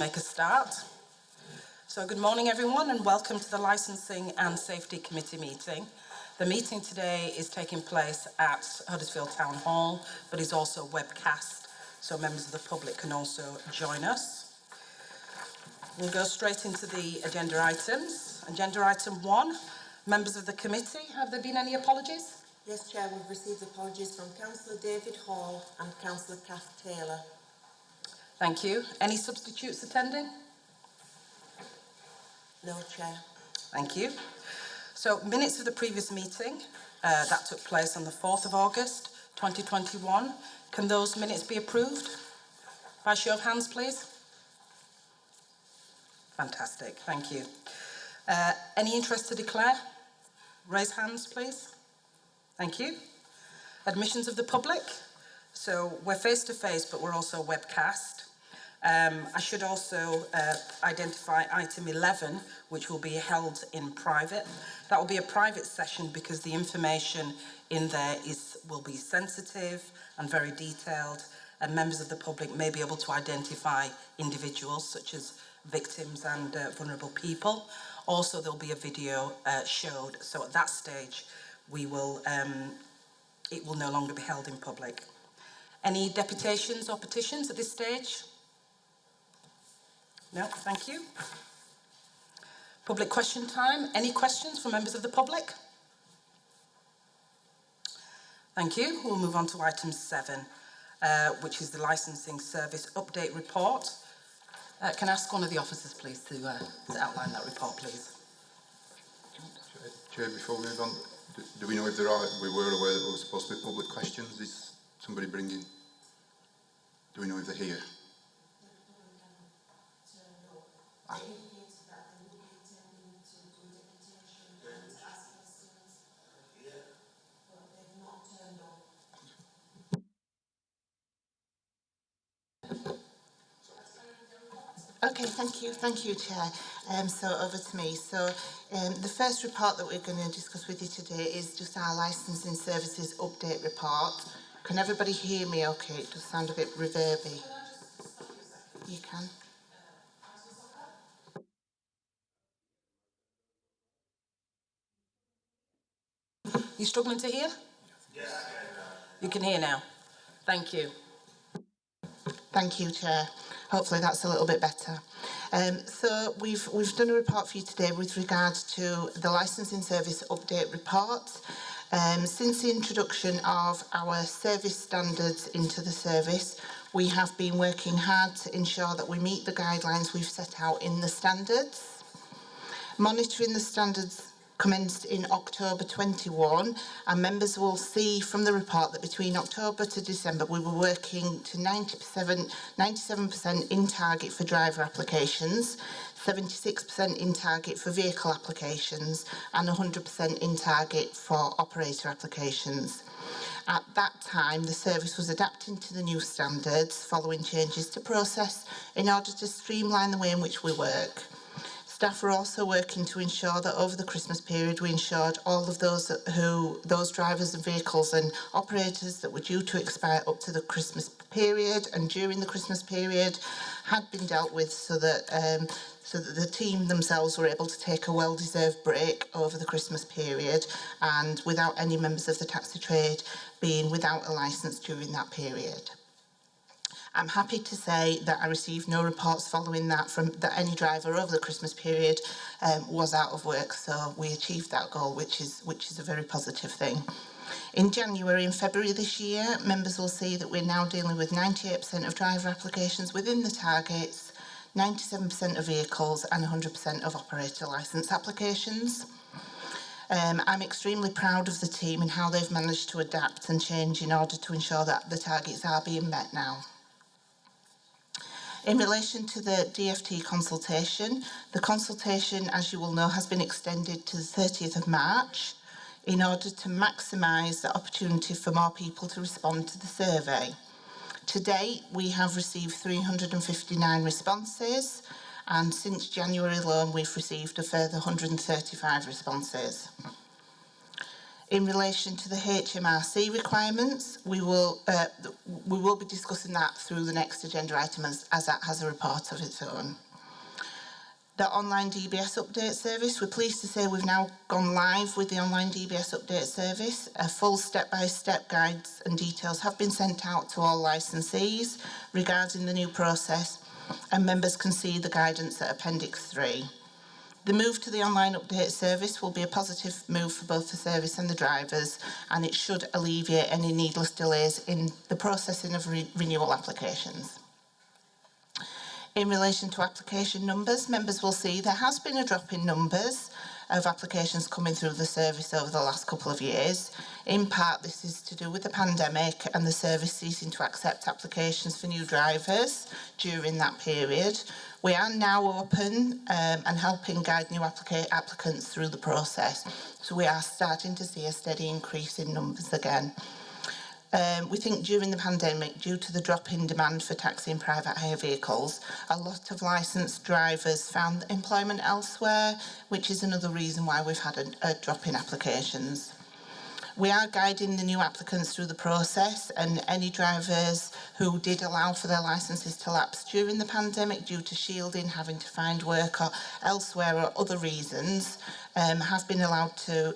Make a start. So good morning everyone and welcome to the Licensing and Safety Committee meeting. The meeting today is taking place at Huddersfield Town Hall but is also webcast, so members of the public can also join us. We'll go straight into the agenda items. Agenda item 1, members of the committee, have there been any apologies? Yes, Chair, we've received apologies from Councillor David Hall and Councillor Kath Taylor. Thank you. Any substitutes attending? No, Chair. Thank you. So, minutes of the previous meeting, that took place on the 4th of August 2021. Can those minutes be approved? By show of hands, please. Fantastic, thank you. Any interest to declare? Raise hands, please. Thank you. Admissions of the public. So, we're face-to-face, but we're also webcast. I should also identify item 11, which will be held in private. That will be a private session because the information in there will be sensitive and very detailed, and members of the public may be able to identify individuals such as victims and vulnerable people. Also, there'll be a video showed, so at that stage it will no longer be held in public. Any deputations or petitions at this stage? No, thank you. Public question time. Any questions from members of the public? Thank you. We'll move on to item 7, which is the licensing service update report. Can I ask one of the officers, please, to outline that report, please? Chair, before we move on, do we know if we were aware that there were supposed to be public questions? Is somebody bringing? Do we know if they're here? Okay, thank you, Chair. So over to me. So the first report that we're going to discuss with you today is just our licensing services update report. Can everybody hear me okay? It does sound a bit reverby. You can. You struggling to hear? Yes. You can hear now. Thank you. Thank you, Chair. Hopefully that's a little bit better. So we've done a report for you today with regards to the licensing service update report. Since the introduction of our service standards into the service, we have been working hard to ensure that we meet the guidelines we've set out in the standards. Monitoring the standards commenced in October 21, and members will see from the report that between October to December we were working to 97% in target for driver applications, 76% in target for vehicle applications, and 100% in target for operator applications. At that time, the service was adapting to the new standards following changes to process in order to streamline the way in which we work. Staff are also working to ensure that over the Christmas period we ensured all of those drivers and vehicles and operators that were due to expire up to the Christmas period and during the Christmas period had been dealt with so that the team themselves were able to take a well-deserved break over the Christmas period and without any members of the taxi trade being without a licence during that period. I'm happy to say that I received no reports following that that any driver over the Christmas period was out of work, so we achieved that goal, which is a very positive thing. In January and February this year, members will see that we're now dealing with 98% of driver applications within the targets, 97% of vehicles and 100% of operator licence applications. I'm extremely proud of the team and how they've managed to adapt and change in order to ensure that the targets are being met now. In relation to the DFT consultation, the consultation, as you will know, has been extended to the 30th of March in order to maximise the opportunity for more people to respond to the survey. To date, we have received 359 responses, and since January alone, we've received a further 135 responses. In relation to the HMRC requirements, we will be discussing that through the next agenda item as that has a report of its own. The online DBS update service, we're pleased to say we've now gone live with the online DBS update service. A full step-by-step guides and details have been sent out to all licensees regarding the new process, and members can see the guidance at Appendix 3. The move to the online update service will be a positive move for both the service and the drivers, and it should alleviate any needless delays in the processing of renewal applications. In relation to application numbers, members will see there has been a drop in numbers of applications coming through the service over the last couple of years. In part, this is to do with the pandemic and the service ceasing to accept applications for new drivers during that period. We are now open and helping guide new applicants through the process. So we are starting to see a steady increase in numbers again. We think during the pandemic, due to the drop in demand for taxi and private hire vehicles, a lot of licensed drivers found employment elsewhere, which is another reason why we've had a drop in applications. We are guiding the new applicants through the process, and any drivers who did allow for their licences to lapse during the pandemic due to shielding, having to find work or elsewhere or other reasons, have been allowed to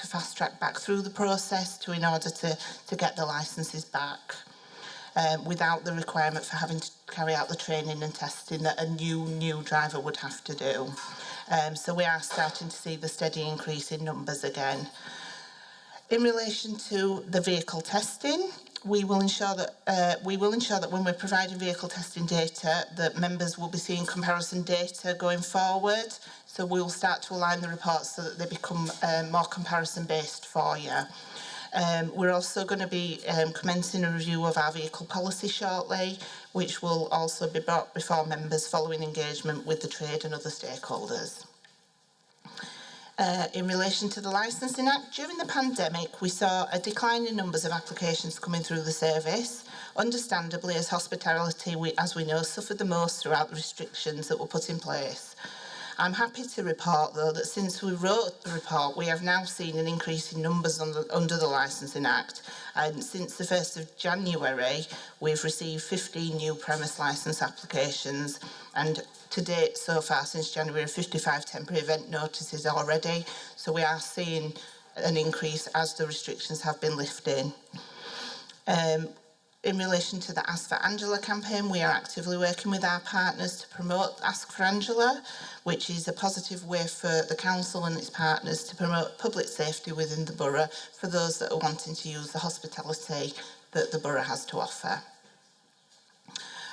fast track back through the process in order to get the licences back without the requirement for having to carry out the training and testing that a new driver would have to do. So we are starting to see the steady increase in numbers again. In relation to the vehicle testing, we will ensure that when we're providing vehicle testing data, that members will be seeing comparison data going forward. So we will start to align the reports so that they become more comparison based for you. We're also going to be commencing a review of our vehicle policy shortly, which will also be brought before members following engagement with the trade and other stakeholders. In relation to the Licensing Act, during the pandemic, we saw a decline in numbers of applications coming through the service. Understandably, as hospitality, as we know, suffered the most throughout the restrictions that were put in place. I'm happy to report, though, that since we wrote the report, we have now seen an increase in numbers under the Licensing Act. And since the 1st of January, we've received 15 new premise licence applications, and to date, so far, since January, 55 temporary event notices already. So we are seeing an increase as the restrictions have been lifted. In relation to the Ask for Angela campaign, we are actively working with our partners to promote Ask for Angela, which is a positive way for the council and its partners to promote public safety within the borough for those that are wanting to use the hospitality that the borough has to offer.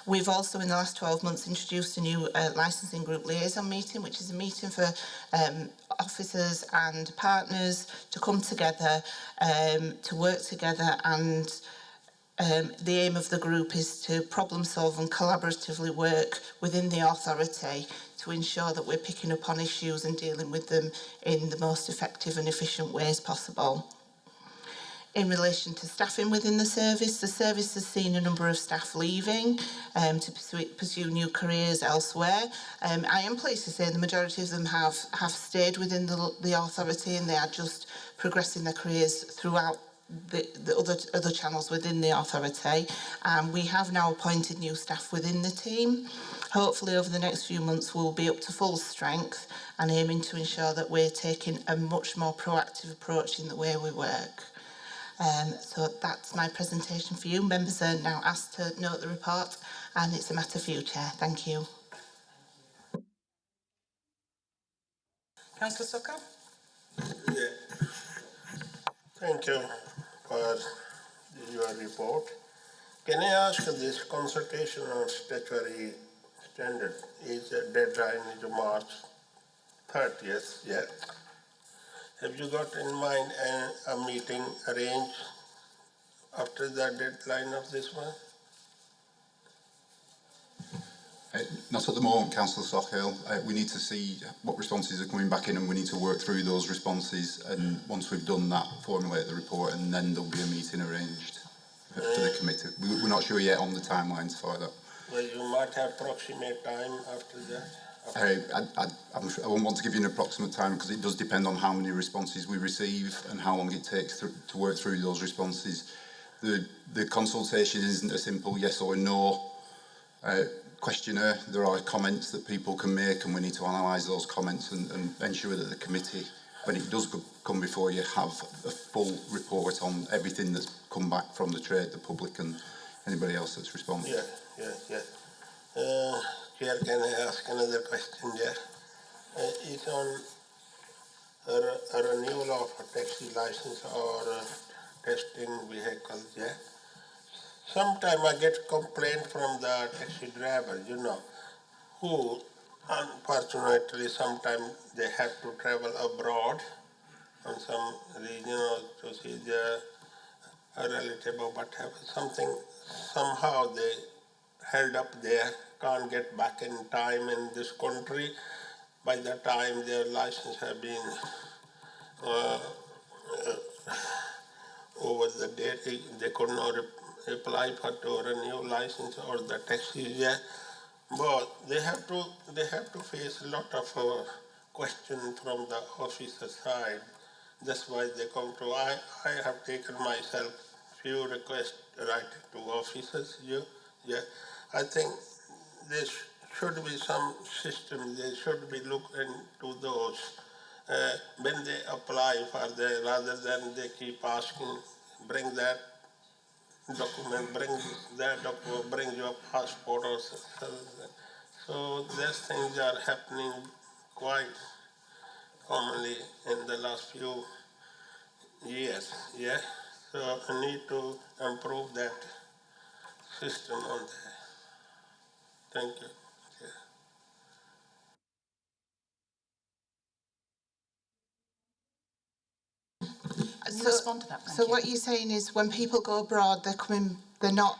We've also, in the last 12 months, introduced a new licensing group liaison meeting, which is a meeting for officers and partners to come together, to work together, and the aim of the group is to problem solve and collaboratively work within the authority to ensure that we're picking up on issues and dealing with them in the most effective and efficient ways possible. In relation to staffing within the service has seen a number of staff leaving to pursue new careers elsewhere. I am pleased to say the majority of them have stayed within the authority, and they are just progressing their careers throughout the other channels within the authority. We have now appointed new staff within the team. Hopefully over the next few months we'll be up to full strength and aiming to ensure that we're taking a much more proactive approach in the way we work. So that's my presentation for you. Members are now asked to note the report, and it's a matter for you, Chair. Thank you. Councillor Sokka? Yeah. Thank you for your report. Can I ask this consultation on statutory standard is a deadline is March 30th, yeah? Have you got in mind a meeting arranged after the deadline of this one? Not at the moment, Councillor Sockhill. We need to see what responses are coming back in, and we need to work through those responses, and once we've done that, formulate the report, and then there'll be a meeting arranged for the committee. We're not sure yet on the timelines for that. Well, you might have approximate time after that. I won't want to give you an approximate time because it does depend on how many responses we receive and how long it takes to work through those responses. The consultation isn't a simple yes or no questionnaire. There are comments that people can make, and we need to analyse those comments and ensure that the committee, when it does come before you, have a full report on everything that's come back from the trade, the public and anybody else that's responded. Yeah. Chair, can I ask another question there? It's on a renewal of a taxi license or testing vehicles, yeah? Sometimes I get complaint from the taxi driver, who unfortunately sometimes they have to travel abroad on some region to see a relative or whatever. Somehow they held up there, can't get back in time in this country. By the time their license have been over the date, they could not apply for to a new license or the taxi. Yeah. But they have to face a lot of questions from the officer side. That's why they come to. I have taken myself few requests writing to officers. Yeah. I think there should be some system. They should be looking into those when they apply for the, rather than they keep asking, bring that document, bring that document, bring your passport or so. So these things are happening quite commonly in the last few years. Yeah. So I need to improve that system on there. Thank you. Yeah. Can you respond to that? Thank So you. what you're saying is when people go abroad, they're not,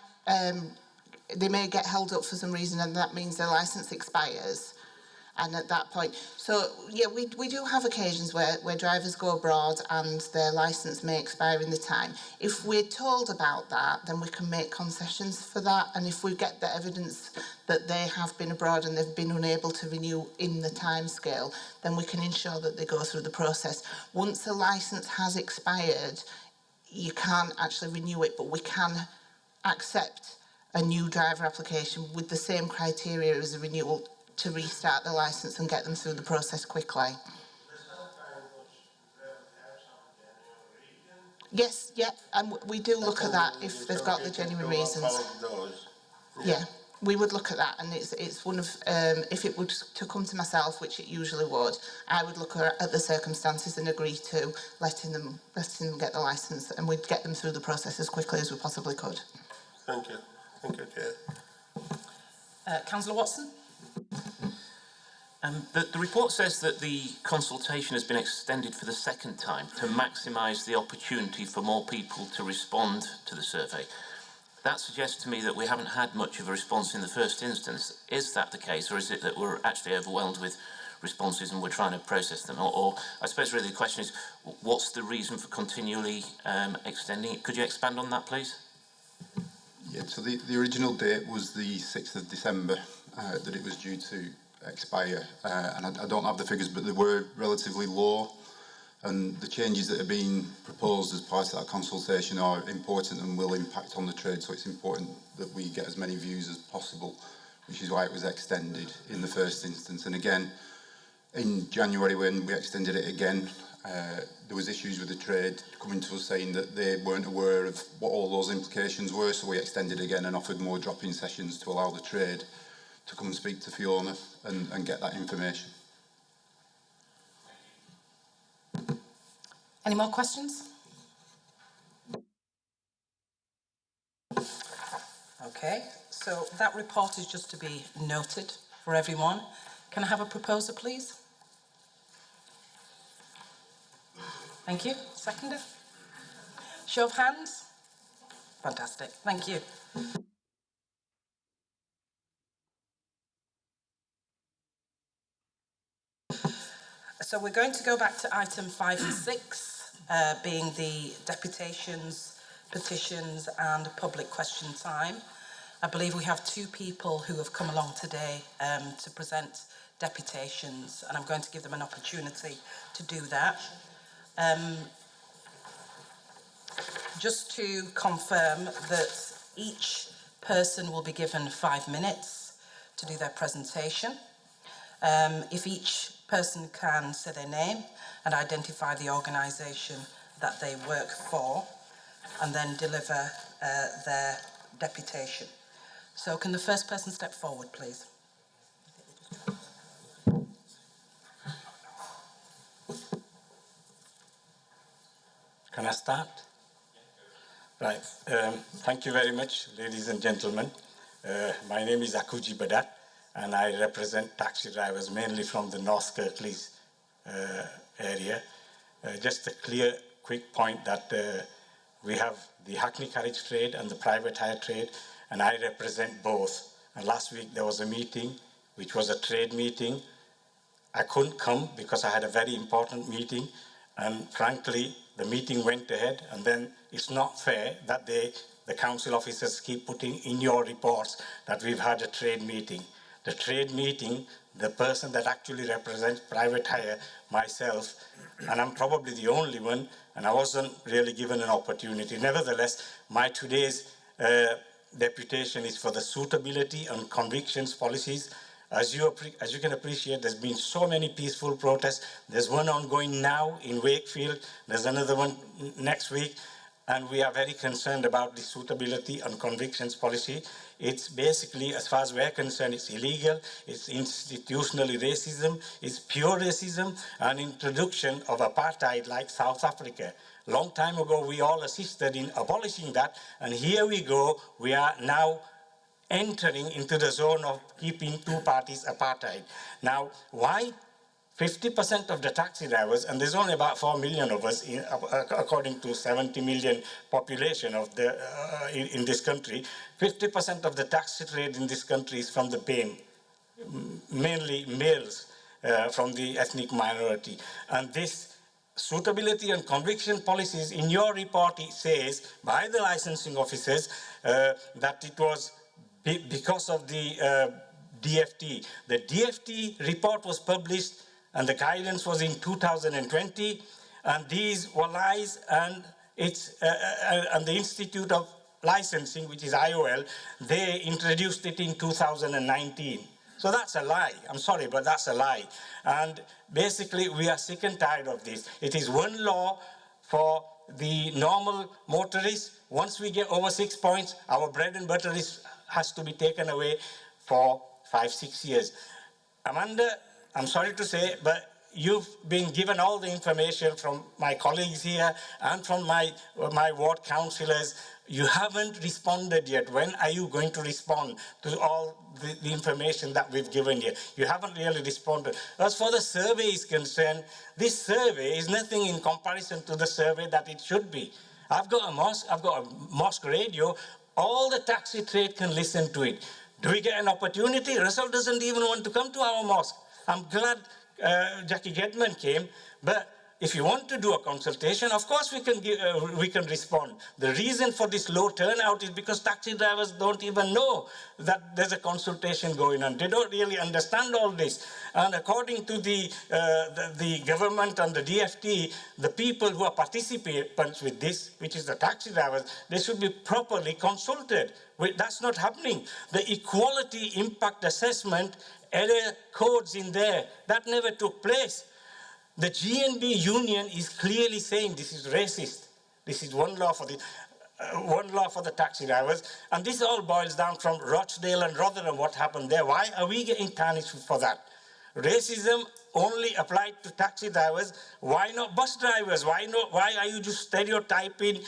they may get held up for some reason, and that means their licence expires. And at that point, so yeah, we do have occasions where drivers go abroad and their licence may expire in the time. If we're told about that, then we can make concessions for that. And if we get the evidence that they have been abroad and they've been unable to renew in the time scale, then we can ensure that they go through the process. Once a licence has expired, you can't actually renew it, but we can accept a new driver application with the same criteria as a renewal to restart the licence and get them through the process quickly. Yes, yeah, and we do look at that if they've got the genuine reasons. Yeah, we would look at that, and it's one of, if it would to come to myself, which it usually would, I would look at the circumstances and agree to letting them get the licence, and we'd get them through the process as quickly as we possibly could. Thank you, Chair. Councillor Watson? The report says that the consultation has been extended for the second time to maximise the opportunity for more people to respond to the survey. That suggests to me that we haven't had much of a response in the first instance. Is that the case, or is it that we're actually overwhelmed with responses and we're trying to process them? Or I suppose really the question is, what's the reason for continually extending it? Could you expand on that, please? Yeah, so the original date was the 6th of December that it was due to expire, and I don't have the figures, but they were relatively low, and the changes that are being proposed as part of that consultation are important and will impact on the trade, so it's important that we get as many views as possible, which is why it was extended in the first instance. And again, in January when we extended it again, there was issues with the trade coming to us saying that they weren't aware of what all those implications were, so we extended again and offered more drop-in sessions to allow the trade to come and speak to Fiona and get that information. Any more questions? Okay, so that report is just to be noted for everyone. Can I have a proposer, please? Thank you. Seconder? Show of hands? Fantastic. Thank you. So we're going to go back to item 5 and 6, being the deputations, petitions and public question time. I believe we have 2 people who have come along today to present deputations, and I'm going to give them an opportunity to do that. Just to confirm that each person will be given 5 minutes to do their presentation. If each person can say their name and identify the organisation that they work for, and then deliver their deputation. So can the first person step forward, please? Can I start? Right. Thank you very much, ladies and gentlemen. My name is Akuji Badat, and I represent taxi drivers mainly from the North Kirklees area. Just a clear, quick point that we have the Hackney carriage trade and the private hire trade, and I represent both. And last week there was a meeting, which was a trade meeting. I couldn't come because I had a very important meeting, and frankly, the meeting went ahead, and then it's not fair that the council officers keep putting in your reports that we've had a trade meeting. The trade meeting, the person that actually represents private hire, myself, and I'm probably the only one, and I wasn't really given an opportunity. Nevertheless, my today's deputation is for the suitability and convictions policies. As you can appreciate, there's been so many peaceful protests. There's one ongoing now in Wakefield. There's another one next week. And we are very concerned about the suitability and convictions policy. It's basically, as far as we're concerned, it's illegal. It's institutionally racism. It's pure racism and introduction of apartheid like South Africa. Long time ago, we all assisted in abolishing that. And here we go. We are now entering into the zone of keeping 2 parties apartheid. Now, why 50% of the taxi drivers, and there's only about 4 million of us, according to 70 million population of in this country, 50% of the taxi trade in this country is from the BAME, mainly males from the ethnic minority. And this suitability and conviction policies, in your report, it says by the licensing officers that it was because of the DFT. The DFT report was published and the guidance was in 2020, and these were lies, and and the Institute of Licensing, which is IOL, they introduced it in 2019. So that's a lie. I'm sorry, but that's a lie. And basically, we are sick and tired of this. It is one law for the normal motorists. Once we get over 6 points, our bread and butter has to be taken away for 5-6 years. Amanda, I'm sorry to say, but you've been given all the information from my colleagues here and from my ward councillors. You haven't responded yet. When are you going to respond to all the information that we've given you? You haven't really responded. As for the survey is concerned, this survey is nothing in comparison to the survey that it should be. I've got a mosque radio. All the taxi trade can listen to it. Do we get an opportunity? Russell doesn't even want to come to our mosque. I'm glad Jackie Gedman came, but if you want to do a consultation, of course we can respond. The reason for this low turnout is because taxi drivers don't even know that there's a consultation going on. They don't really understand all this. And according to the government and the DFT, the people who are participants with this, which is the taxi drivers, they should be properly consulted. That's not happening. The equality impact assessment, error codes in there, that never took place. The GNB union is clearly saying this is racist. This is one law for the taxi drivers, and this all boils down from Rochdale and Rotherham. What happened there? Why are we getting tarnished for that? Racism only applied to taxi drivers. Why not bus drivers? Why are you just stereotyping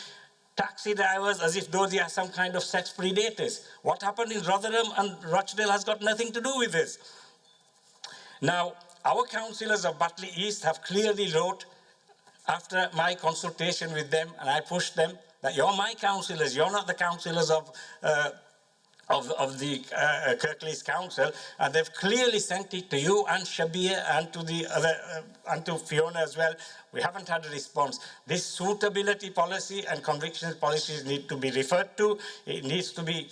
taxi drivers as if though they are some kind of sex predators? What happened in Rotherham and Rochdale has got nothing to do with this. Now, our councillors of Batley East have clearly wrote, after my consultation with them, and I pushed them, that you're my councillors, you're not the councillors of the Kirklees Council, and they've clearly sent it to you and Shabir and to the other, and to Fiona as well. We haven't had a response. This suitability policy and convictions policies need to be referred to. It needs to be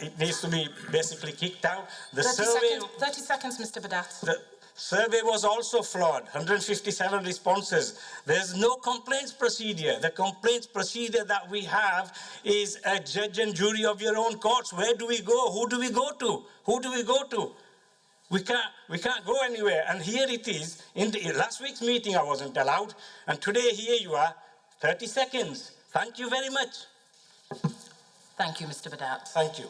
it needs to be basically kicked out. The 30 seconds, Mr. Badat. The survey was also flawed, 157 responses. There's no complaints procedure. The complaints procedure that we have is a judge and jury of your own courts. Where do we go? Who do we go to? Who do we go to? We can't go anywhere. And here it is. In last week's meeting, I wasn't allowed. And today, here you are, 30 seconds. Thank you very much. Thank you, Mr. Badat. Thank you.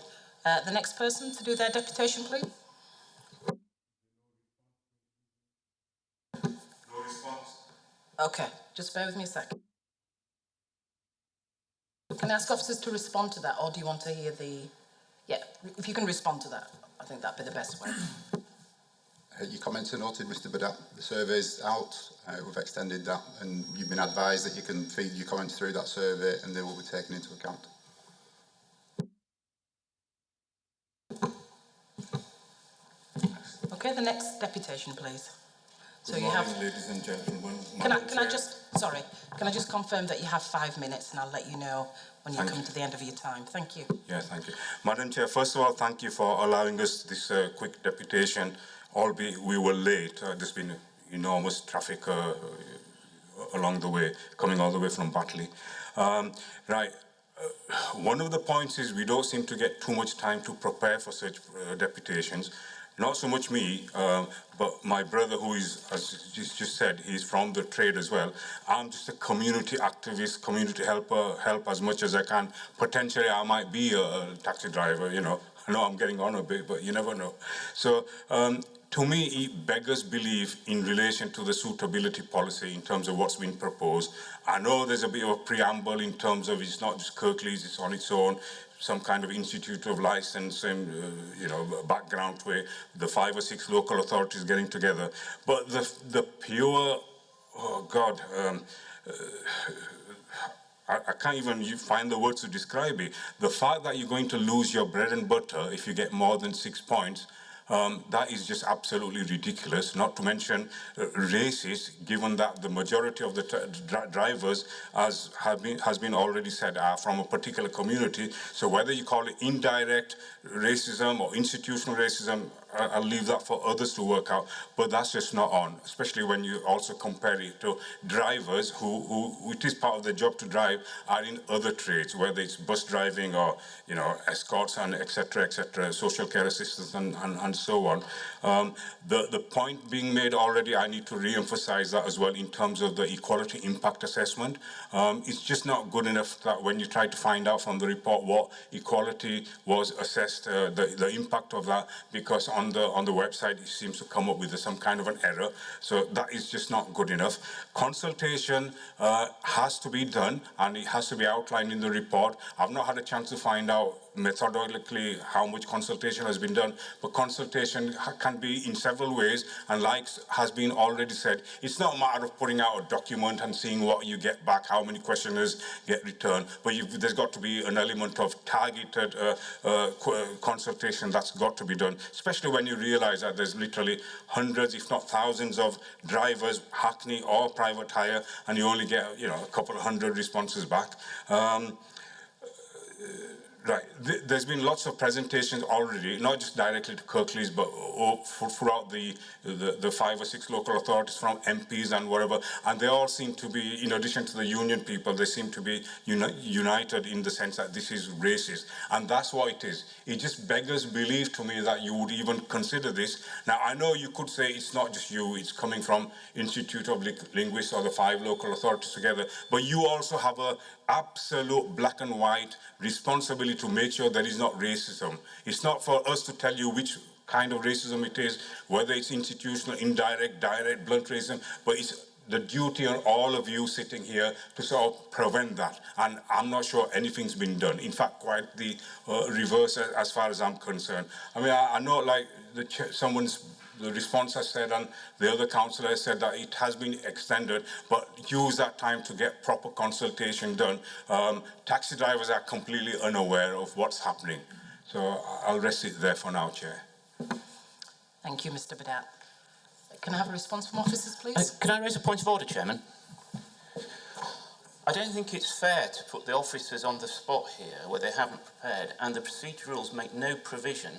The next person to do their deputation, please. No response. Okay, just bear with me a second. Can I ask officers to respond to that, or do you want to hear the... Yeah, if you can respond to that, I think that'd be the best way. Your comments are noted, Mr. Badat. The survey's out. We've extended that, and you've been advised that you can feed your comments through that survey, and they will be taken into account. Okay, the next deputation, please. So Good you morning, have... ladies and gentlemen. Can I Madam Chair. can I just confirm that you have 5 minutes, and I'll let you know when you Thank come you. to the end of your time. Thank you. Yeah, thank you. Madam Chair, first of all, thank you for allowing us this quick deputation. Albeit we were late, there's been enormous traffic along the way, coming all the way from Batley. One of the points is we don't seem to get too much time to prepare for such deputations. Not so much me, but my brother, who is, as you just said, he's from the trade as well. I'm just a community activist, community helper, help as much as I can. Potentially, I might be a taxi driver, you know. I know I'm getting on a bit, but you never know. So, to me, it beggars belief in relation to the suitability policy in terms of what's been proposed. I know there's a bit of a preamble in terms of it's not just Kirklees, it's on its own, some kind of institute of license and, background to it, the 5 or 6 local authorities getting together. But the pure, oh God, I can't even find the words to describe it. The fact that you're going to lose your bread and butter if you get more than 6 points, that is just absolutely ridiculous, not to mention racist, given that the majority of the drivers, as has been already said, are from a particular community. So whether you call it indirect racism or institutional racism, I'll leave that for others to work out, but that's just not on, especially when you also compare it to drivers who it is part of their job to drive, are in other trades, whether it's bus driving or, escorts and et cetera, social care assistants and so on. The point being made already, I need to re-emphasize that as well in terms of the equality impact assessment. It's just not good enough that when you try to find out from the report what equality was assessed, the impact of that, because on the website it seems to come up with some kind of an error. So that is just not good enough. Consultation has to be done, and it has to be outlined in the report. I've not had a chance to find out methodologically how much consultation has been done, but consultation can be in several ways, and like has been already said, it's not a matter of putting out a document and seeing what you get back, how many questionnaires get returned, but there's got to be an element of targeted consultation that's got to be done, especially when you realize that there's literally hundreds, if not thousands of drivers, hackney or private hire, and you only get, a couple of hundred responses back. Right. There's been lots of presentations already, not just directly to Kirklees, but throughout the 5 or 6 local authorities from MPs and whatever, and they all seem to be, in addition to the union people, they seem to be united in the sense that this is racist, and that's what it is. It just beggars belief to me that you would even consider this. Now, I know you could say it's not just you, it's coming from Institute of Linguists or the 5 local authorities together, but you also have a absolute black and white responsibility to make sure there is not racism. It's not for us to tell you which kind of racism it is, whether it's institutional, indirect, direct, blunt racism, but it's the duty on all of you sitting here to sort of prevent that. And I'm not sure anything's been done. In fact, quite the reverse as far as I'm concerned. I mean, I know like the response has said, and the other councillor has said that it has been extended, but use that time to get proper consultation done. Taxi drivers are completely unaware of what's happening. So I'll rest it there for now, Chair. Thank you, Mr. Badat. Can I have a response from officers, please? Can I raise a point of order, Chairman? I don't think it's fair to put the officers on the spot here where they haven't prepared, and the procedure rules make no provision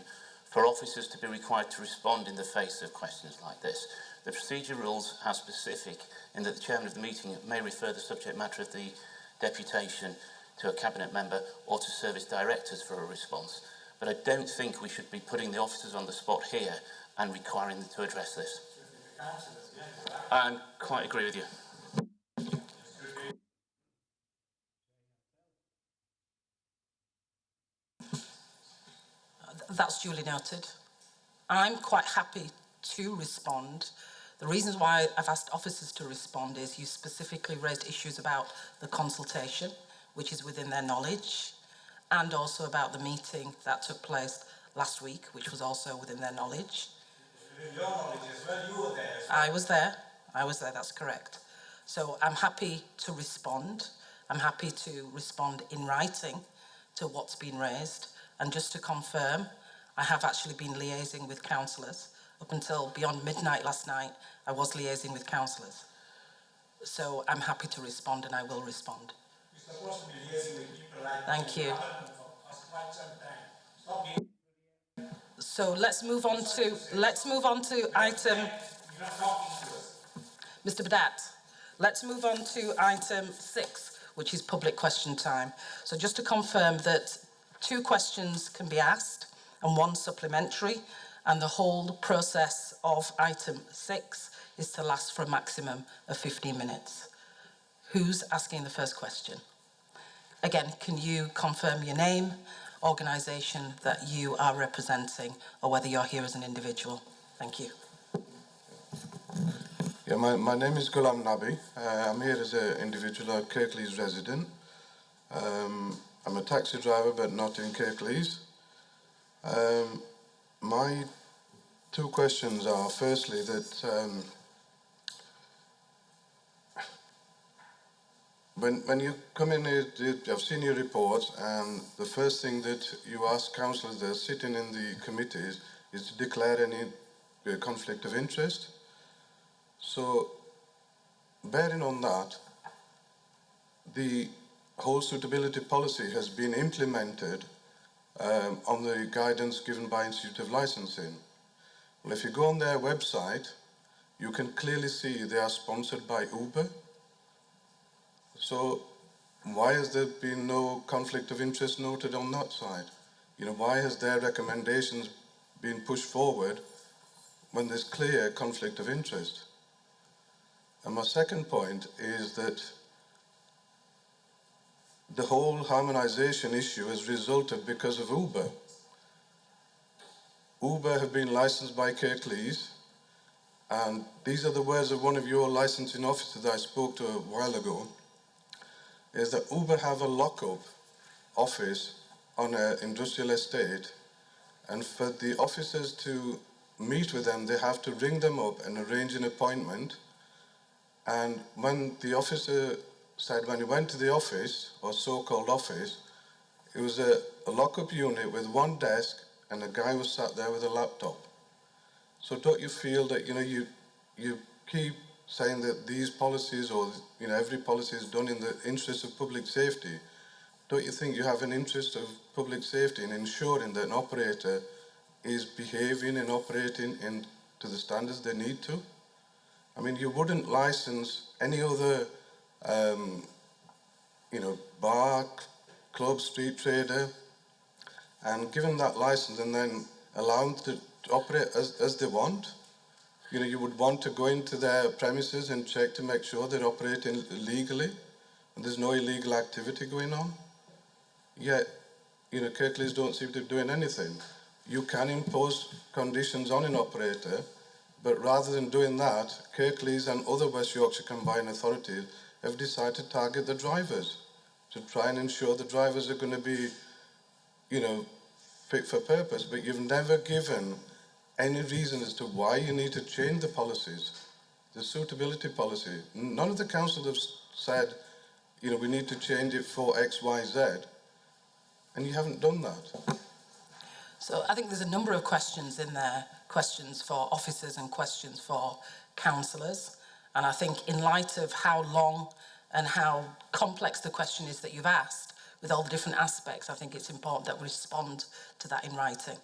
for officers to be required to respond in the face of questions like this. The procedure rules are specific in that the chairman of the meeting may refer the subject matter of the deputation to a cabinet member or to service directors for a response. But I don't think we should be putting the officers on the spot here and requiring them to address this. I quite agree with you. That's duly noted. I'm quite happy to respond. The reasons why I've asked officers to respond is you specifically raised issues about the consultation, which is within their knowledge, and also about the meeting that took place last week, which was also within their knowledge. Within your knowledge as well, you were there. I was there, that's correct. So I'm happy to respond. I'm happy to respond in writing to what's been raised. And just to confirm, I have actually been liaising with councillors. Up until beyond midnight last night, I was liaising with councillors. So I'm happy to respond, and I will respond. You're supposed to be liaising with people like Thank you. for quite some time. Stop being. So let's move on to item. You're not talking to us. Mr. Badat, let's move on to item 6, which is public question time. So just to confirm that 2 questions can be asked and 1 supplementary, and the whole process of item 6 is to last for a maximum of 15 minutes. Who's asking the first question? Again, can you confirm your name, organisation that you are representing, or whether you're here as an individual? Thank you. Yeah, my name is Ghulam Nabi. I'm here as an individual, a Kirklees resident. I'm a taxi driver, but not in Kirklees. My 2 questions are, firstly, that when you come in here, I've seen your reports, and the first thing that you ask councillors that are sitting in the committees is to declare any conflict of interest. So, bearing on that, the whole suitability policy has been implemented on the guidance given by Institute of Licensing. Well, if you go on their website, you can clearly see they are sponsored by Uber. So, why has there been no conflict of interest noted on that side? You know, why has their recommendations been pushed forward when there's clear conflict of interest? And my second point is that the whole harmonisation issue has resulted because of Uber. Uber have been licensed by Kirklees, and these are the words of one of your licensing officers that I spoke to a while ago, is that Uber have a lock-up office on an industrial estate, and for the officers to meet with them, they have to ring them up and arrange an appointment. And when the officer said when he went to the office, or so-called office, it was a lock-up unit with 1 desk and a guy was sat there with a laptop. So don't you feel that, you know, you keep saying that these policies, or, you know, every policy is done in the interest of public safety? Don't you think you have an interest of public safety in ensuring that an operator is behaving and operating to the standards they need to? I mean, you wouldn't license any other, you know, bar, club, street trader, and give them that license and then allow them to operate as they want. You know, you would want to go into their premises and check to make sure they're operating legally and there's no illegal activity going on. Yet, you know, Kirklees don't seem to be doing anything. You can impose conditions on an operator, but rather than doing that, Kirklees and other West Yorkshire combined authorities have decided to target the drivers to try and ensure the drivers are going to be, you know, fit for purpose. But you've never given any reason as to why you need to change the policies, the suitability policy. None of the council have said, you know, we need to change it for X, Y, Z, and you haven't done that. So I think there's a number of questions in there, questions for officers and questions for councillors. And I think in light of how long and how complex the question is that you've asked, with all the different aspects, I think it's important that we respond to that in writing.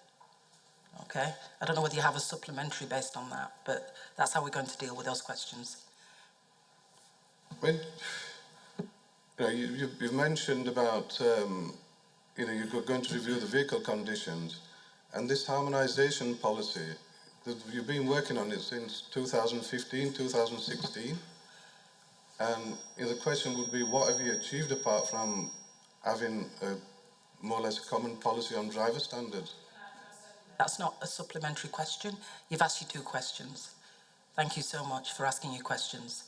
Okay? I don't know whether you have a supplementary based on that, but that's how we're going to deal with those questions. When, you've mentioned about, you're going to review the vehicle conditions, and this harmonisation policy, you've been working on it since 2015, 2016, and the question would be, what have you achieved apart from having more or less a common policy on driver standards? That's not a supplementary question. You've asked your 2 questions. Thank you so much for asking your questions.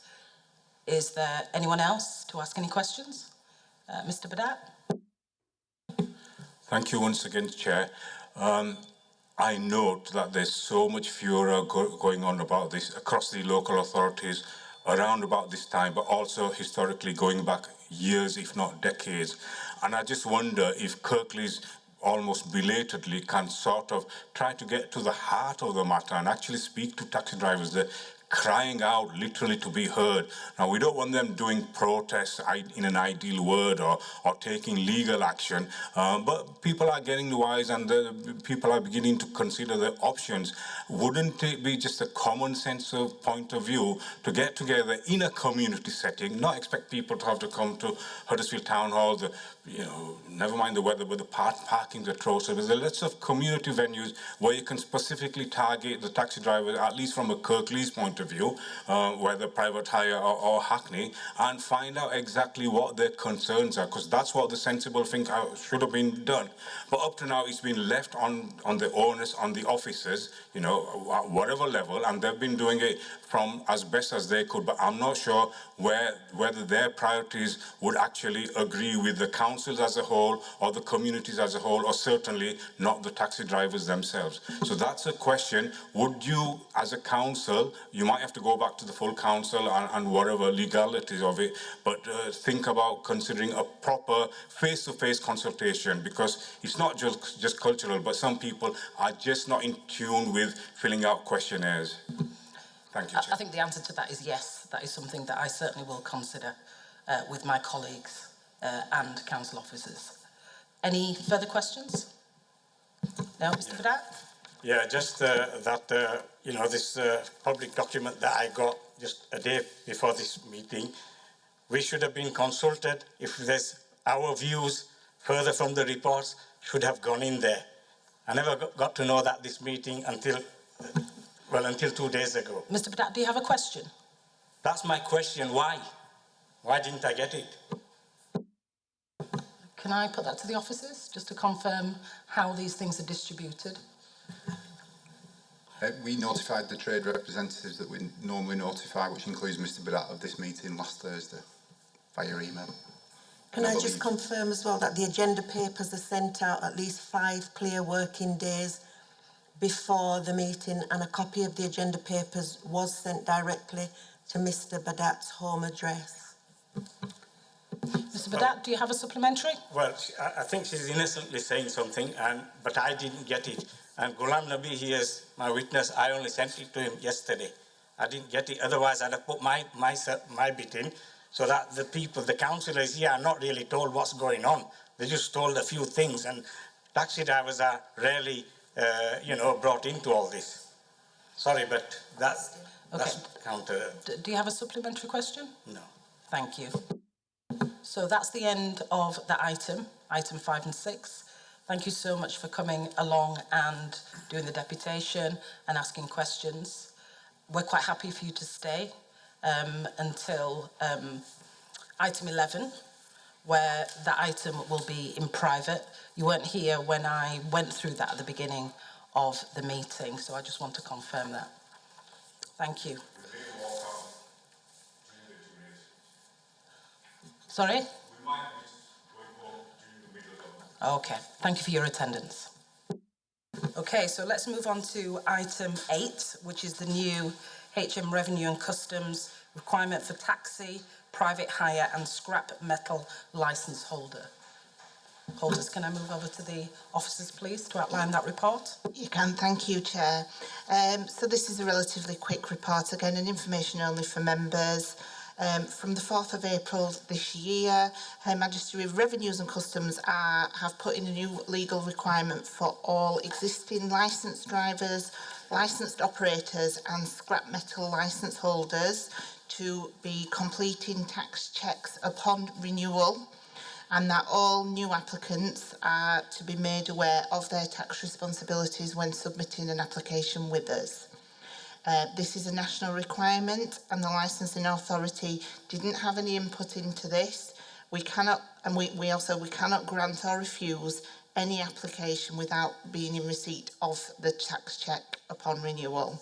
Is there anyone else to ask any questions? Mr. Badat? Thank you once again, Chair. I note that there's so much furor going on about this across the local authorities around about this time, but also historically going back years, if not decades. And I just wonder if Kirklees almost belatedly can sort of try to get to the heart of the matter and actually speak to taxi drivers. They're crying out literally to be heard. Now, we don't want them doing protests in an ideal word or taking legal action, but people are getting wise and people are beginning to consider their options. Wouldn't it be just a common sense of point of view to get together in a community setting, not expect people to have to come to Huddersfield Town Hall, never mind the weather, but the parking's atrocious. There's lots of community venues where you can specifically target the taxi driver, at least from a Kirklees point of view, whether private hire or Hackney, and find out exactly what their concerns are, because that's what the sensible thing should have been done. But up to now, it's been left on the onus, on the officers, at whatever level, and they've been doing it from as best as they could, but I'm not sure whether their priorities would actually agree with the councils as a whole or the communities as a whole, or certainly not the taxi drivers themselves. So that's a question. Would you, as a council, you might have to go back to the full council and whatever legalities of it, but think about considering a proper face-to-face consultation, because it's not just cultural, but some people are just not in tune with filling out questionnaires. Thank you, Chair. I think the answer to that is yes. That is something that I certainly will consider with my colleagues and council officers. Any further questions? No, Mr. Badat? Yeah, just this public document that I got just a day before this meeting, we should have been consulted. If there's our views further from the reports should have gone in there. I never got to know that this meeting until 2 days ago. Mr. Badat, do you have a question? That's my question. Why? Why didn't I get it? Can I put that to the officers, just to confirm how these things are distributed? We notified the trade representatives that we normally notify, which includes Mr. Badat, of this meeting last Thursday, via email. Can I just confirm as well that the agenda papers are sent out at least 5 clear working days before the meeting, and a copy of the agenda papers was sent directly to Mr. Badat's home address? Mr. Badat, do you have a supplementary? Well, I think she's innocently saying something, but I didn't get it. And Ghulam Nabi, he is my witness. I only sent it to him yesterday. I didn't get it. Otherwise, I'd have put my bit in, so that the people, the councillors here, are not really told what's going on. They're just told a few things, and taxi drivers are rarely, brought into all this. Sorry, but that's counter. Do you have a supplementary question? No. Thank you. So that's the end of the item 5 and 6. Thank you so much for coming along and doing the deputation and asking questions. We're quite happy for you to stay until item 11, where the item will be in private. You weren't here when I went through that at the beginning of the meeting, so I just want to confirm that. Thank you. Sorry? Okay, thank you for your attendance. Okay, so let's move on to item 8, which is the new HM Revenue and Customs requirement for taxi, private hire and scrap metal licence holders. Can I move over to the officers, please, to outline that report? You can, thank you, Chair. So this is a relatively quick report, again, and information only for members. From the 4th of April this year, Her Majesty Revenues and Customs have put in a new legal requirement for all existing licensed drivers, licensed operators and scrap metal licence holders to be completing tax checks upon renewal, and that all new applicants are to be made aware of their tax responsibilities when submitting an application with us. This is a national requirement, and the licensing authority didn't have any input into this. We cannot grant or refuse any application without being in receipt of the tax check upon renewal.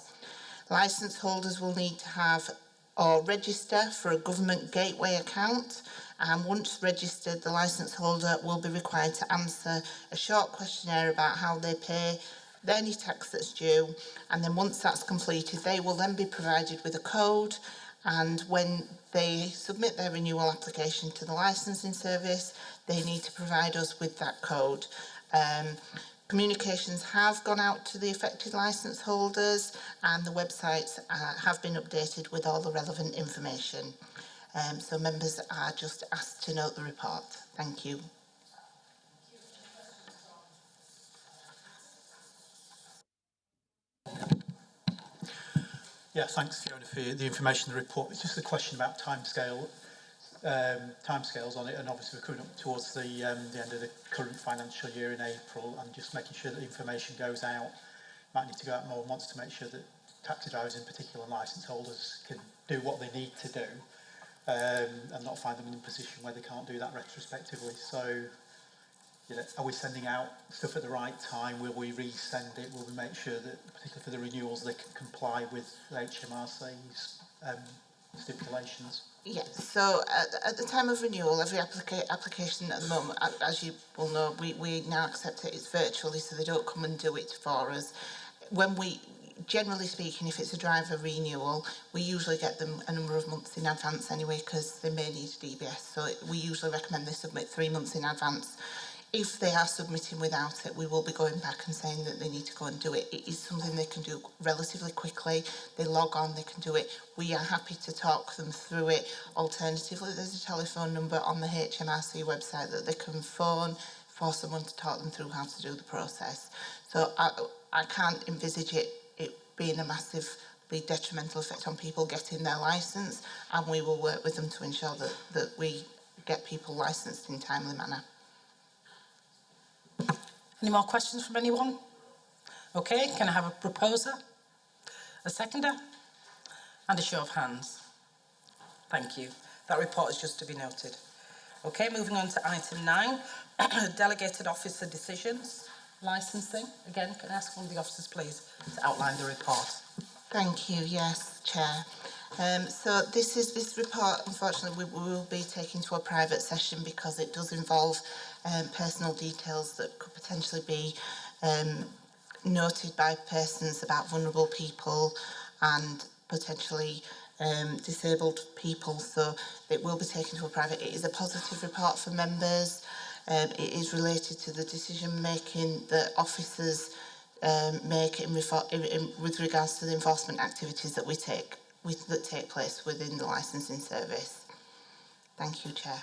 Licence holders will need to have or register for a government gateway account, and once registered, the licence holder will be required to answer a short questionnaire about how they pay any tax that's due, and then once that's completed, they will then be provided with a code, and when they submit their renewal application to the licensing service, they need to provide us with that code. Communications have gone out to the affected licence holders, and the websites have been updated with all the relevant information. So members are just asked to note the report. Thank you. Yeah, thanks Fiona for the information in the report. It's just a question about timescales on it, and obviously we're coming up towards the end of the current financial year in April, and just making sure that the information goes out. Might need to go out more once to make sure that taxi drivers in particular and licence holders can do what they need to do, and not find them in a position where they can't do that retrospectively. So, you know, are we sending out stuff at the right time? Will we resend it? Will we make sure that, particularly for the renewals, they can comply with HMRC's stipulations? Yes, so at the time of renewal, every application at the moment, as you will know, we now accept it virtually, so they don't come and do it for us. When generally speaking, if it's a driver renewal, we usually get them a number of months in advance anyway, because they may need a DBS, so we usually recommend they submit 3 months in advance. If they are submitting without it, we will be going back and saying that they need to go and do it. It is something they can do relatively quickly. They log on, they can do it. We are happy to talk them through it. Alternatively, there's a telephone number on the HMRC website that they can phone for someone to talk them through how to do the process. So I can't envisage it being a massively detrimental effect on people getting their licence, and we will work with them to ensure that we get people licensed in a timely manner. Any more questions from anyone? Okay, can I have a proposer, a seconder, and a show of hands? Thank you. That report is just to be noted. Okay, moving on to item 9, delegated officer decisions, licensing. Again, can I ask one of the officers, please, to outline the report? Thank you. Yes, Chair. So this report, unfortunately, we will be taking to a private session because it does involve personal details that could potentially be noted by persons about vulnerable people and potentially disabled people. So it will be taken to a private. It is a positive report for members. It is related to the decision making that officers make with regards to the enforcement activities that that take place within the licensing service. Thank you, Chair.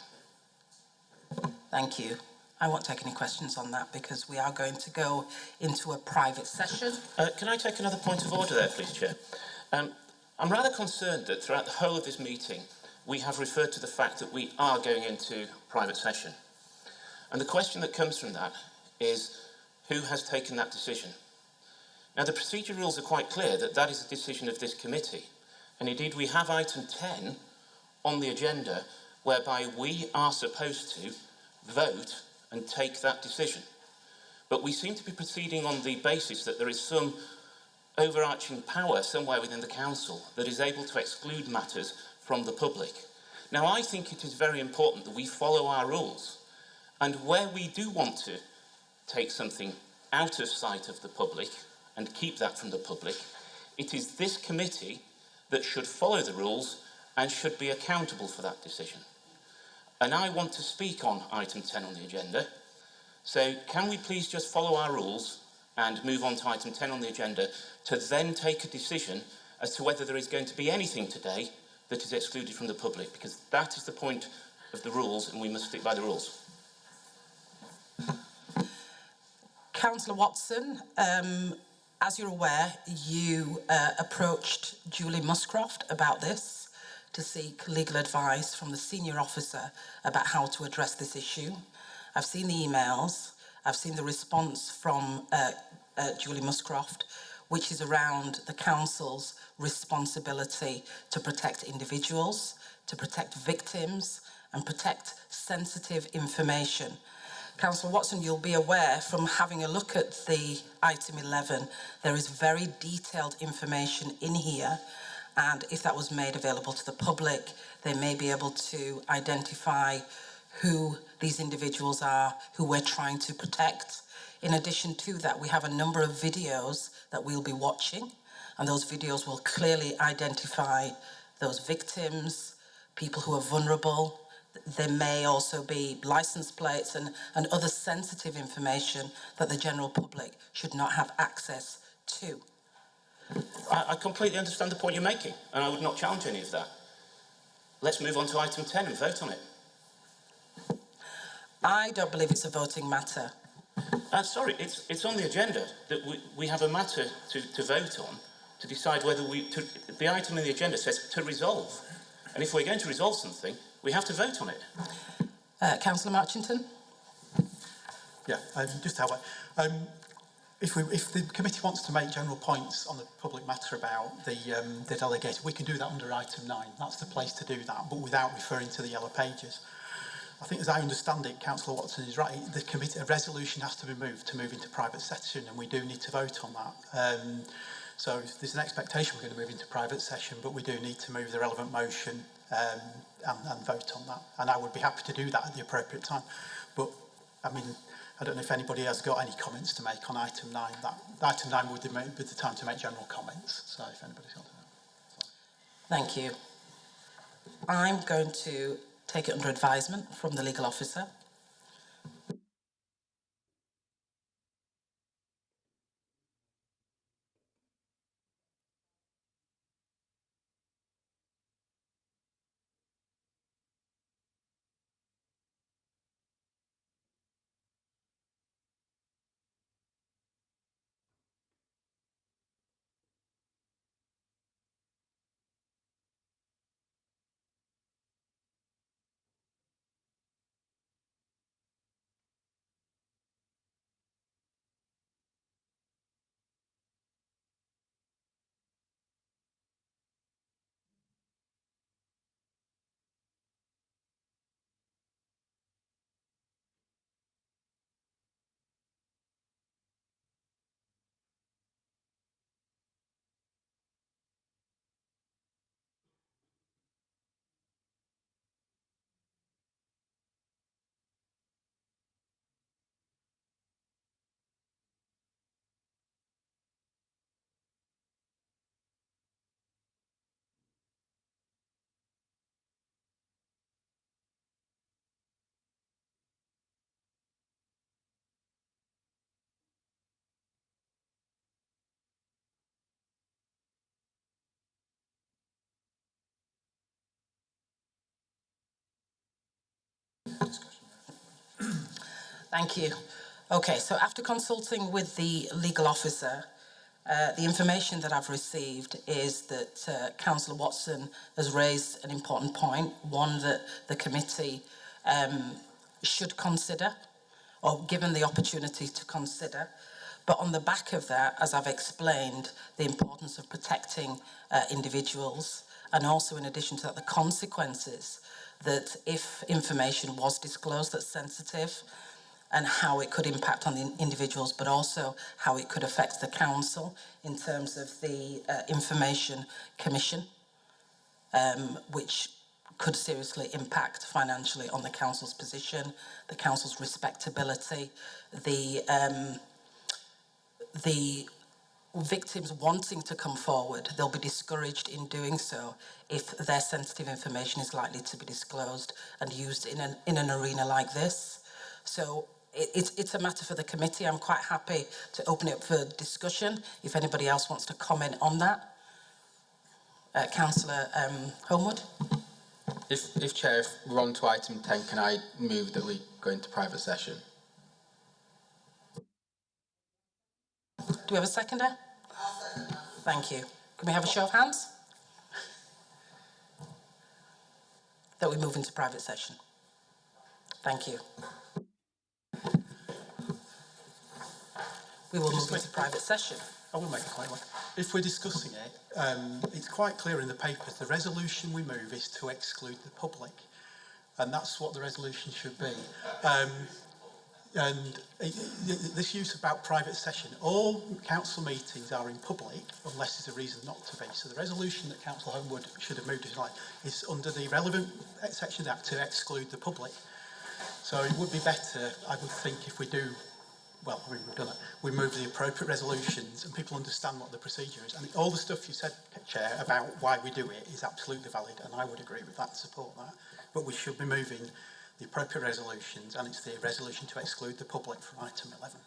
Thank you. I won't take any questions on that because we are going to go into a private session. Can I take another point of order there, please, Chair? I'm rather concerned that throughout the whole of this meeting, we have referred to the fact that we are going into private session. And the question that comes from that is, who has taken that decision? Now, the procedure rules are quite clear that that is a decision of this committee. And indeed, we have item 10 on the agenda, whereby we are supposed to vote and take that decision. But we seem to be proceeding on the basis that there is some overarching power somewhere within the council that is able to exclude matters from the public. Now, I think it is very important that we follow our rules. And where we do want to take something out of sight of the public and keep that from the public, it is this committee that should follow the rules and should be accountable for that decision. And I want to speak on item 10 on the agenda. So can we please just follow our rules and move on to item 10 on the agenda to then take a decision as to whether there is going to be anything today that is excluded from the public, because that is the point of the rules and we must stick by the rules. Councillor Watson, as you're aware, you approached Julie Muscroft about this to seek legal advice from the senior officer about how to address this issue. I've seen the emails, I've seen the response from Julie Muscroft, which is around the council's responsibility to protect individuals, to protect victims, and protect sensitive information. Councillor Watson, you'll be aware from having a look at the item 11, there is very detailed information in here, and if that was made available to the public, they may be able to identify who these individuals are, who we're trying to protect. In addition to that, we have a number of videos that we'll be watching, and those videos will clearly identify those victims, people who are vulnerable. There may also be license plates and other sensitive information that the general public should not have access to. I completely understand the point you're making, and I would not challenge any of that. Let's move on to item 10 and vote on it. I don't believe it's a voting matter. Sorry, it's on the agenda that we have a matter to vote on to decide whether the item in the agenda says to resolve. And if we're going to resolve something, we have to vote on it. Councillor Marchington? Yeah, just how if the committee wants to make general points on the public matter about the delegated, we can do that under item 9. That's the place to do that, but without referring to the yellow pages. I think, as I understand it, Councillor Watson is right. The committee, a resolution has to be moved to move into private session, and we do need to vote on that. So there's an expectation we're going to move into private session, but we do need to move the relevant motion and vote on that. And I would be happy to do that at the appropriate time. But, I mean, I don't know if anybody has got any comments to make on item 9. Item 9 would be the time to make general comments. So if anybody's got that. Thank you. I'm going to take it under advisement from the legal officer. Thank you. Okay, so after consulting with the legal officer, the information that I've received is that Councillor Watson has raised an important point, one that the committee should consider, or given the opportunity to consider. But on the back of that, as I've explained, the importance of protecting individuals, and also in addition to that, the consequences that if information was disclosed that's sensitive, and how it could impact on the individuals, but also how it could affect the council in terms of the information commission, which could seriously impact financially on the council's position, the council's respectability, the victims wanting to come forward, they'll be discouraged in doing so if their sensitive information is likely to be disclosed and used in an arena like this. So it's a matter for the committee. I'm quite happy to open it up for discussion if anybody else wants to comment on that. Councillor Homewood. If Chair, if we're on to item 10, can I move that we go into private session? Do we have a seconder? Thank you. Can we have a show of hands? That we move into private session. Thank you. We will move into private session. I will make a point. If we're discussing it, it's quite clear in the papers, the resolution we move is to exclude the public. And that's what the resolution should be. This use about private session, all council meetings are in public unless there's a reason not to be. So the resolution that Councillor Homewood should have moved is under the relevant section of the Act to exclude the public. So it would be better, I would think, if we do, well, we've done it, we move the appropriate resolutions and people understand what the procedure is. And all the stuff you said, Chair, about why we do it is absolutely valid, and I would agree with that, support that. But we should be moving the appropriate resolutions, and it's the resolution to exclude the public from item 11.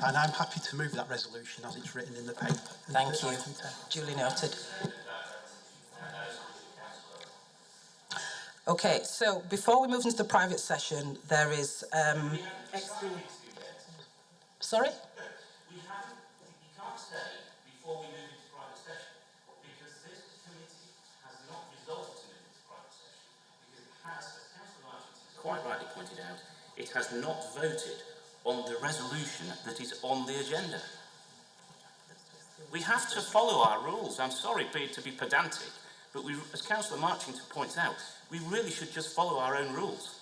And I'm happy to move that resolution as it's written in the paper. Thank you. Duly noted. Okay, so before we move into the private session, there is... Sorry? You can't say before we move into private session, because this committee has not resolved to move into private session, because it has, as Councillor Marchington quite rightly pointed out, it has not voted on the resolution that is on the agenda. We have to follow our rules. I'm sorry to be pedantic, but we, as Councillor Marchington points out, we really should just follow our own rules.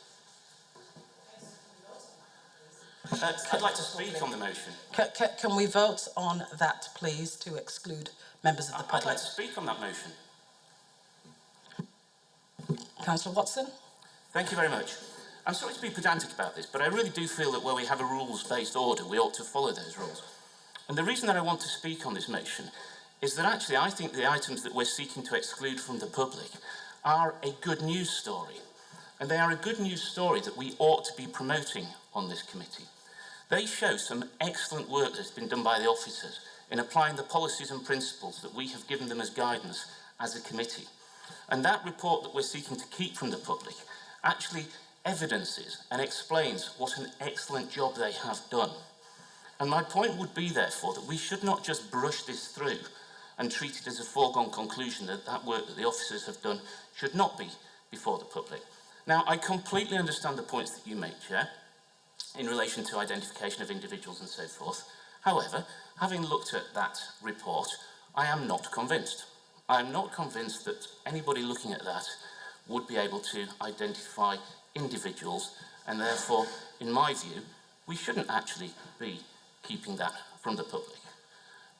I'd like to speak on the motion. Can we vote on that, please, to exclude members of the public? I'd like to speak on that motion. Councillor Watson? Thank you very much. I'm sorry to be pedantic about this, but I really do feel that where we have a rules-based order, we ought to follow those rules. And the reason that I want to speak on this motion is that actually I think the items that we're seeking to exclude from the public are a good news story. And they are a good news story that we ought to be promoting on this committee. They show some excellent work that's been done by the officers in applying the policies and principles that we have given them as guidance as a committee. And that report that we're seeking to keep from the public actually evidences and explains what an excellent job they have done. And my point would be, therefore, that we should not just brush this through and treat it as a foregone conclusion that that work that the officers have done should not be before the public. Now, I completely understand the points that you make, Chair, in relation to identification of individuals and so forth. However, having looked at that report, I am not convinced. I am not convinced that anybody looking at that would be able to identify individuals, and therefore, in my view, we shouldn't actually be keeping that from the public.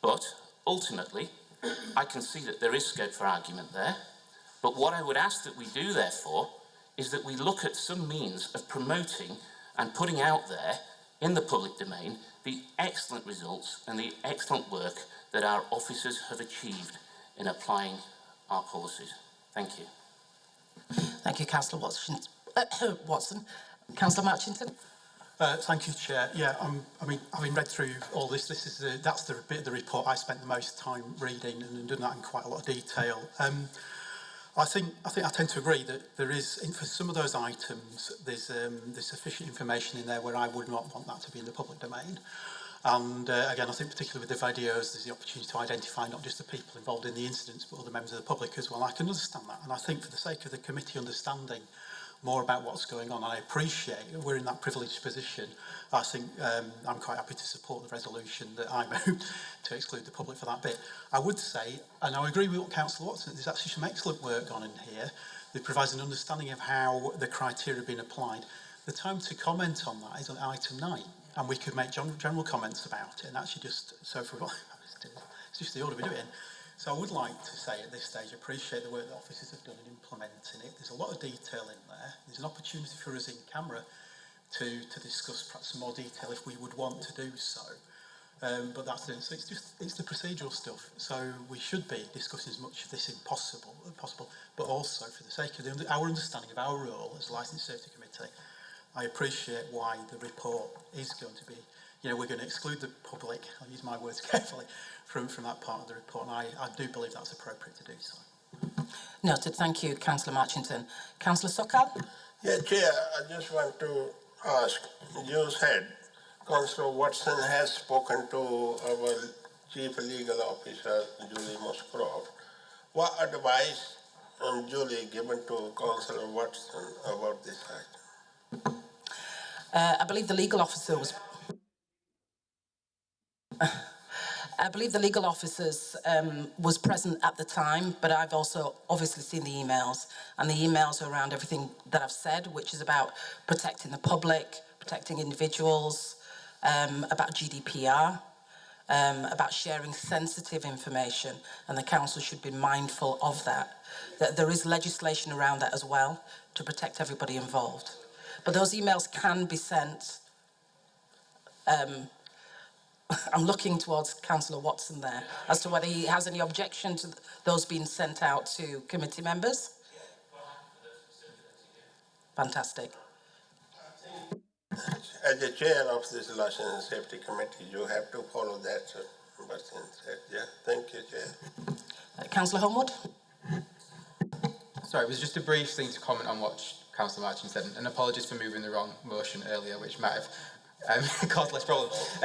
But ultimately, I can see that there is scope for argument there. But what I would ask that we do, therefore, is that we look at some means of promoting and putting out there in the public domain the excellent results and the excellent work that our officers have achieved in applying our policies. Thank you. Thank you, Councillor Watson. Councillor Marchington? Thank you, Chair. Yeah, I mean, having read through all this, that's the bit of the report I spent the most time reading and done that in quite a lot of detail. I think I tend to agree that there is, for some of those items, there's sufficient information in there where I would not want that to be in the public domain. And again, I think particularly with the videos, there's the opportunity to identify not just the people involved in the incidents, but other members of the public as well. I can understand that. And I think for the sake of the committee understanding more about what's going on, I appreciate we're in that privileged position. I think I'm quite happy to support the resolution that I moved to exclude the public for that bit. I would say, and I agree with what Councillor Watson, there's actually some excellent work on in here that provides an understanding of how the criteria have been applied. The time to comment on that is on item 9, and we could make general comments about it, and actually just, so for it's just the order we do it in. So I would like to say at this stage, appreciate the work that officers have done in implementing it. There's a lot of detail in there. There's an opportunity for us in camera to discuss perhaps some more detail if we would want to do so. But that's it. So it's the procedural stuff. So we should be discussing as much of this as possible, but also for the sake of our understanding of our role as Licensed Safety Committee, I appreciate why the report is going to be, we're going to exclude the public, I'll use my words carefully, from that part of the report, and I do believe that's appropriate to do so. Noted. Thank you, Councillor Marchington. Councillor Sokal? Yeah, Chair, I just want to ask, you said Councillor Watson has spoken to our Chief Legal Officer, Julie Musgrove. What advice Julie given to Councillor Watson about this act? I believe the legal officer was... I believe the legal officers was present at the time, but I've also obviously seen the emails, and the emails are around everything that I've said, which is about protecting the public, protecting individuals, about GDPR, about sharing sensitive information, and the council should be mindful of that. That there is legislation around that as well to protect everybody involved. But those emails can be sent. I'm looking towards Councillor Watson there as to whether he has any objection to those being sent out to committee members. Fantastic. As the chair of this License and Safety Committee, you have to follow that. Yeah, thank you, Chair. Councillor Homewood? Sorry, it was just a brief thing to comment on what Councillor Martin said, and apologies for moving the wrong motion earlier, which might have caused less problems.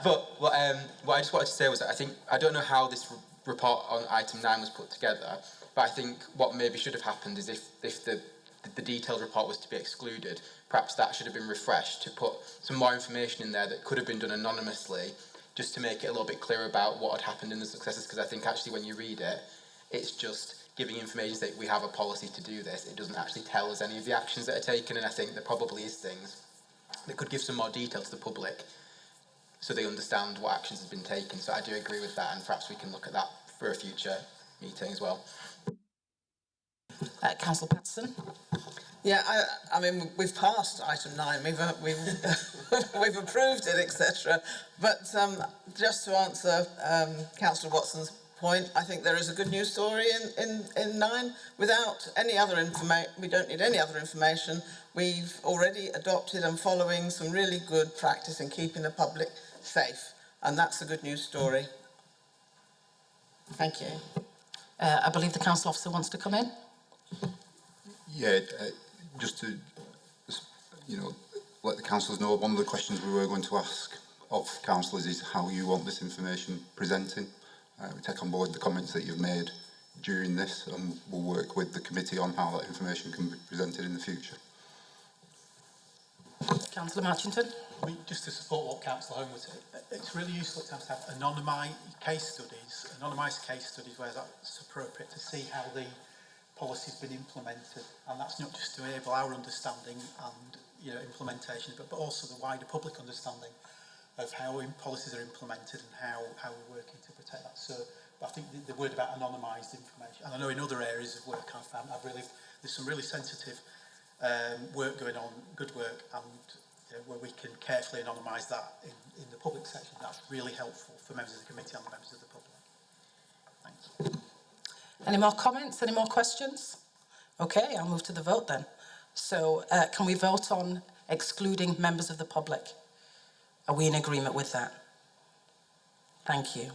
But what I just wanted to say was that I don't know how this report on item 9 was put together, but I think what maybe should have happened is if the detailed report was to be excluded, perhaps that should have been refreshed to put some more information in there that could have been done anonymously, just to make it a little bit clearer about what had happened in the successes, because I think actually when you read it, it's just giving information that we have a policy to do this. It doesn't actually tell us any of the actions that are taken, and I think there probably is things that could give some more detail to the public so they understand what actions have been taken. So I do agree with that, and perhaps we can look at that for a future meeting as well. Councillor Patterson? Yeah, I mean, we've passed item 9, we've we've approved it, etc. But just to answer Councillor Watson's point, I think there is a good news story in 9. Without any other information, we don't need any other information. We've already adopted and following some really good practice in keeping the public safe, and that's a good news story. Thank you. I believe the council officer wants to come in. Yeah, just to, let the councillors know, one of the questions we were going to ask of councillors is how you want this information presenting. We take on board the comments that you've made during this, and we'll work with the committee on how that information can be presented in the future. Councillor Marchington? I mean, just to support what Councillor Holmes said, it's really useful to have anonymised case studies where that's appropriate, to see how the policy's been implemented, and that's not just to enable our understanding and implementation, but also the wider public understanding of how policies are implemented and how we're working to protect that. So I think the word about anonymised information, and I know in other areas of work I've found there's some really sensitive work going on, good work, and where we can carefully anonymise that in the public section. That's really helpful for members of the committee and the members of the public. Thanks. Any more comments? Any more questions? Okay, I'll move to the vote then. So can we vote on excluding members of the public? Are we in agreement with that? Thank you.